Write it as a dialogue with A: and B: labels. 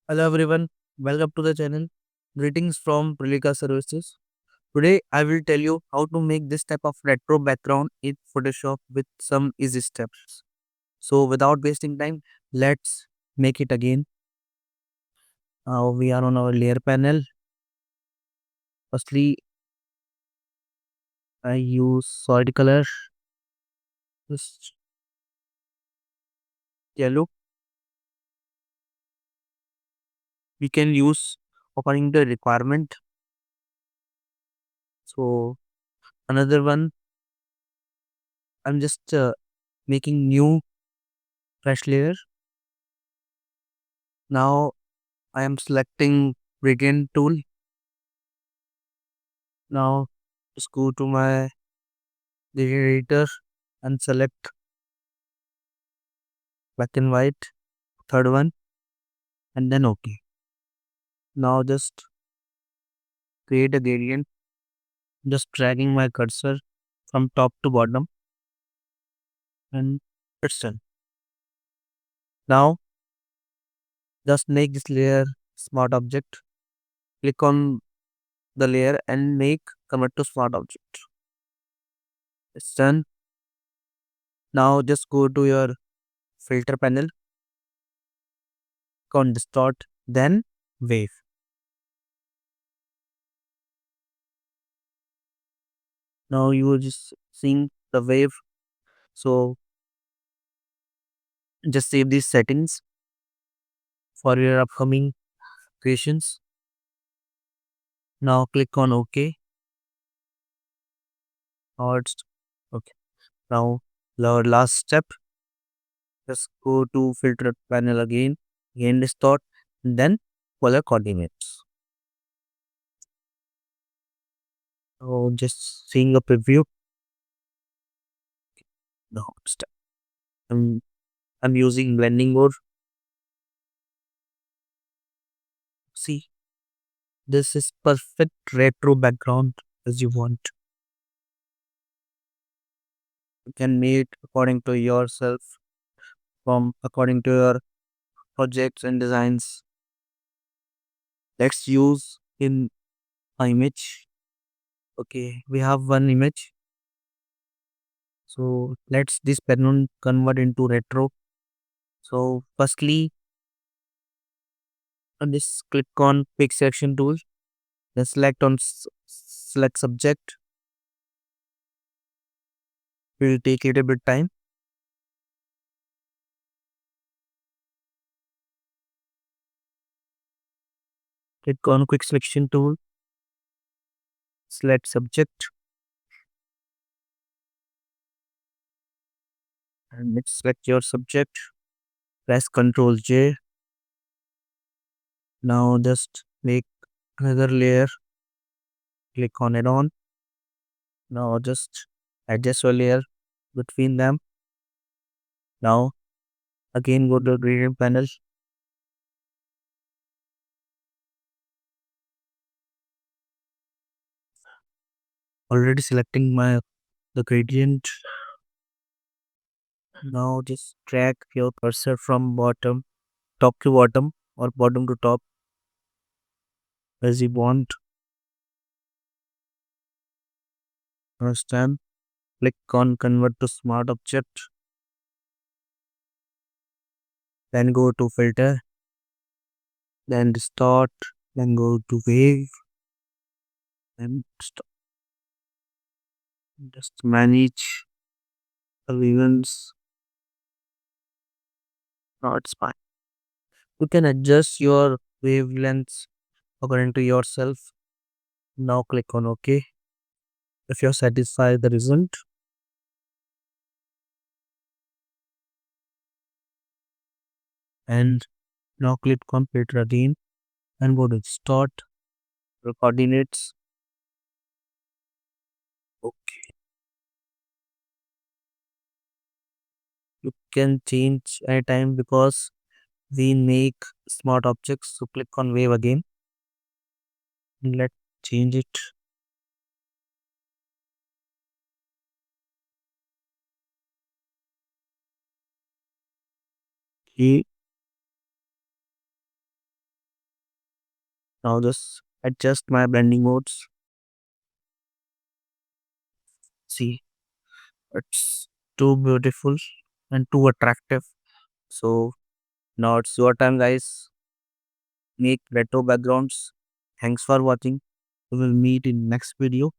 A: Hello everyone, welcome to the channel. Greetings from Prilika Services. Today I will tell you how to make this type of retro background in Photoshop with some easy steps. So without wasting time, let's make it again. Now we are on our layer panel. Firstly, I use solid color, just yellow. We can use according to requirement. So another one, I'm just making new fresh layer. Now I am selecting gradient tool. Now just go to my generator and select black and white, third one, and then OK. Now just create a gradient, just dragging my cursor from top to bottom, and it's done. Now just make this layer smart object. Click on the layer and make convert to smart object. It's done. Now just go to your filter panel, click on distort, then wave. Now you are just seeing the wave. So just save these settings for your upcoming creations. Now click on OK. Now it's okay. Now our last step, just go to filter panel again distort, and then color coordinates. So just seeing a preview. Now I'm I'm using blending mode. See, this is perfect retro background as you want. You can make according to yourself, from according to your projects and designs. Let's use in a image. Okay, we have one image. So let's this background convert into retro. So firstly, just click on quick selection tool. Then select on select subject. Will take a little bit time. Click on quick selection tool. Select subject and let's select your subject. Press Ctrl J. Now just make another layer. Click on it on. Now just adjust a layer between them. Now again go to the gradient panel. Already selecting my the gradient. Now just drag your cursor from top to bottom or bottom to top as you want. First time, click on convert to smart object. Then go to filter. Then distort. Then go to wave. Then just manage the events. Now it's fine. You can adjust your wavelengths according to yourself. Now click on OK. If you're satisfied the result, and now click on filter again and go to start the coordinates. Okay. You can change anytime because we make smart objects. So click on wave again and let's change it. Okay. Now just adjust my blending modes. See, it's too beautiful and too attractive. So now it's your time, guys. Make retro backgrounds. Thanks for watching. We will meet in next video.